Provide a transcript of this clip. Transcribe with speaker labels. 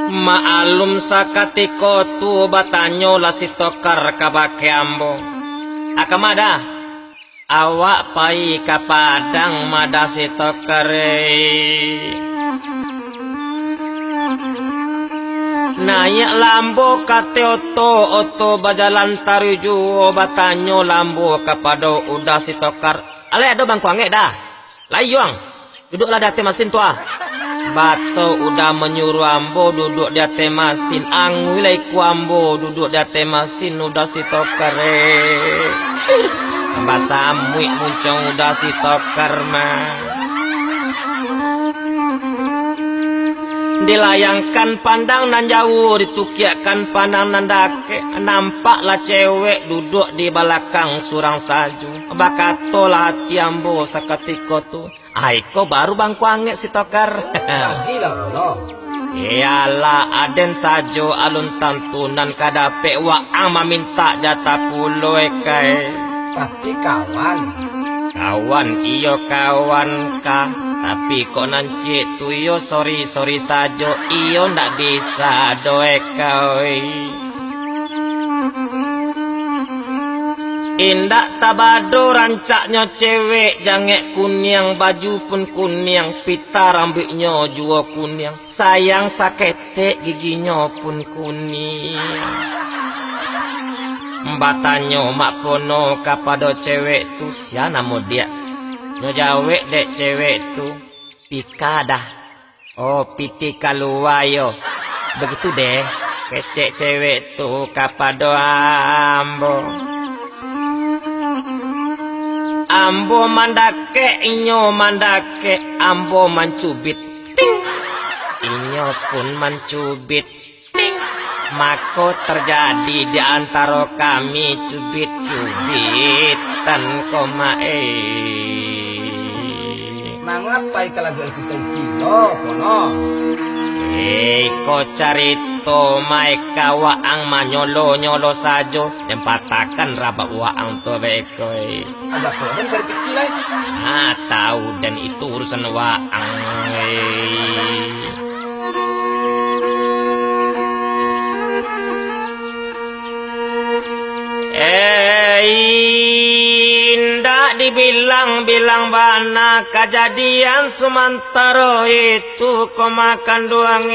Speaker 1: Maalum sakatiko tu batanyo la si tokar kabake ambo. Akamada awak pai ka padang mada si tokare. Naik lambo kate oto bajalan taruju batanyo lambo kapado udah si tokar. Ale ado bangku angge dah. Layuang duduklah di atas mesin tua. Bato udah menyuruh ambo duduk di atas mesin. Angwilai ku ambo duduk di atas mesin udah si tokare. Bahasa muik muncung udah si tokar mah. Dilayangkan pandang nan jauh, ditukiakan pandang nan dake. Nampaklah cewek duduk di belakang surang saju. Bakatolah hati ambo sakatiko tu. Aiko baru bangku angge si tokar.
Speaker 2: Gila lo.
Speaker 1: Iyalah aden sajo alun tantunan kadape waang meminta jatah pulo kae.
Speaker 2: Tapi kawan.
Speaker 1: Kawan iyo kawan kah. Tapi kok nanti tu yo sorry sajo iyo ndak bisa doe kau. Indak tabado rancaknya cewek jange kunyang baju pun kunyang pita rambutnya juga kunyang sayang sakete giginya pun kuning. Mbatanyo mak pono kapado cewek tu siana mo dia. No jawek dek cewek tu pika dah. Oh piti kaluwayo. Begitu deh kecek cewek tu kapado ambo. Ambo mandake inyo mandake ambo mancubit. Ting. Inyo pun mancubit. Ting. Mako terjadi di antara kami cubit-cubitan koma
Speaker 2: Mangapai kalau kita sino kono.
Speaker 1: Ko carito mai kawaang manyolo-nyolo sajo dan patakan raba waang to bekoi.
Speaker 2: Ada problem cari pikiran.
Speaker 1: Tahu dan itu urusan waang. Indah dibilang-bilang bana kejadian sementara itu kau makan doang.